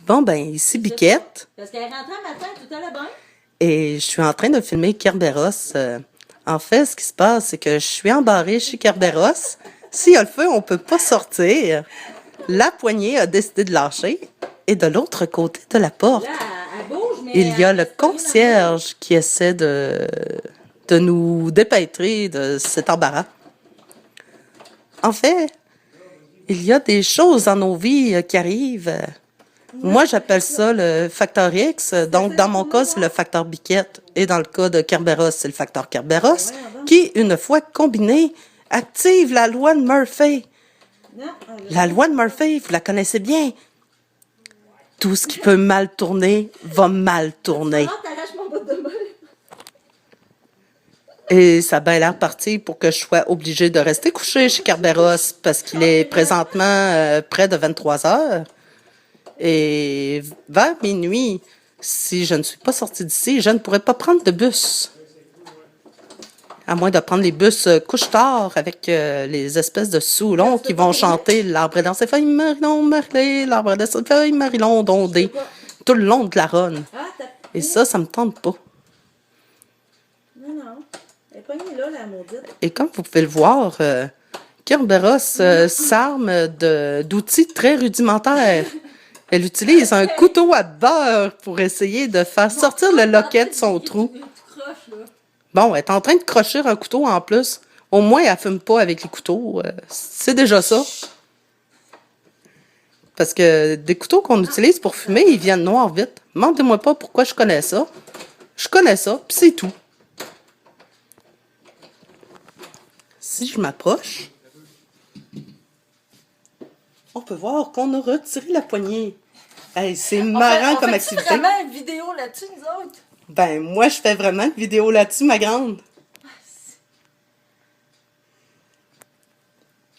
Bon, ben, ici Biquette, Parce qu'elle est rentrée un matin, tout allait bien. et je suis en train de filmer Kerberos. En fait, ce qui se passe, c'est que je suis embarrée chez Kerberos. S'il y a le feu, on peut pas sortir. La poignée a décidé de lâcher. Et de l'autre côté de la porte, Là, elle bouge, mais il y a elle le reste pognée dans concierge qui essaie de nous dépêtrer de cet embarras. En fait, il y a des choses dans nos vies qui arrivent. Moi, j'appelle ça le facteur X. Donc, dans mon cas, c'est le facteur Biquette. Et dans le cas de Kerberos, c'est le facteur Kerberos, qui, une fois combiné, active la loi de Murphy. Non, La loi de Murphy, vous la connaissez bien. Tout ce qui peut mal tourner va mal tourner. Ah, t'arraches mon bout de main. Et ça a bien l'air parti pour que je sois obligée de rester couchée chez Kerberos parce qu'il est présentement près de 23 heures. Et vers minuit, si je ne suis pas sortie d'ici, je ne pourrais pas prendre de bus. À moins de prendre les bus couche-tard avec les espèces de saoulons qui vont chanter l'arbre est dans ses feuilles Marilon Merlé, l'arbre est dans ses feuilles Marilon Dondé, tout le long de la ronde. Ah, t'as... Et ça me tente pas. Non, non. Elle est pognée là, la maudite. Et comme vous pouvez le voir, Kerberos s'arme d'outils très rudimentaires. Elle utilise un couteau à beurre pour essayer de faire sortir le loquet de son trou. Bon, elle est en train de crocher un couteau en plus. Au moins, elle fume pas avec les couteaux. C'est déjà ça. Parce que des couteaux qu'on utilise pour fumer, ils viennent noirs vite. Demandez-moi pas pourquoi je connais ça. Je connais ça, puis c'est tout. Si je m'approche, on peut voir qu'on a retiré la poignée. Hey, c'est marrant comme activité. On fait vraiment une vidéo là-dessus, nous autres? Ben, moi, je fais vraiment une vidéo là-dessus, ma grande.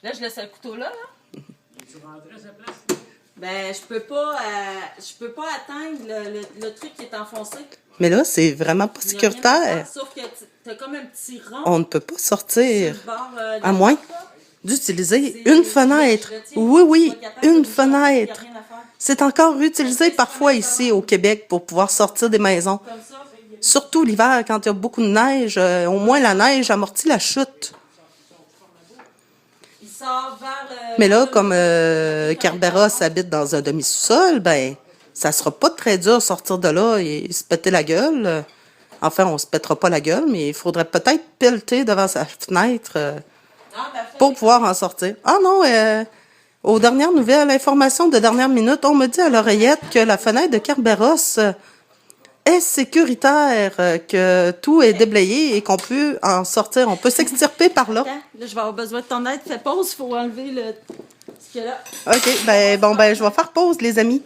Là, je laisse le couteau là, là. Ben, je peux pas atteindre le truc qui est enfoncé. Mais là, c'est vraiment pas Il y a rien à sécuritaire. faire, sauf que t'as comme un petit rond. On ne peut pas sortir. sur le bord, de À la moins porte, là. d'utiliser C'est- une fenêtre. je retiens, Oui, tu vas être capable de une bouger, il y a fenêtre. rien à faire. C'est encore utilisé parfois ici au Québec pour pouvoir sortir des maisons. Comme ça, Surtout l'hiver, quand il y a beaucoup de neige, au moins la neige amortit la chute. il sort vers... Mais là, comme Kerberos habite dans un demi-sous-sol, ben, ça sera pas très dur de sortir de là et se péter la gueule. Enfin, on se pètera pas la gueule, mais il faudrait peut-être pelleter devant sa fenêtre pour pouvoir en sortir. Ah non, aux dernières nouvelles, information de dernière minute, on me dit à l'oreillette que la fenêtre de Kerberos est sécuritaire, que tout est déblayé et qu'on peut en sortir. On peut s'extirper par là. Attends, là, je vais avoir besoin de ton aide. Fais pause, il faut enlever ce qu'il y a là. OK, ben, bon, ben, je vais faire pause, les amis.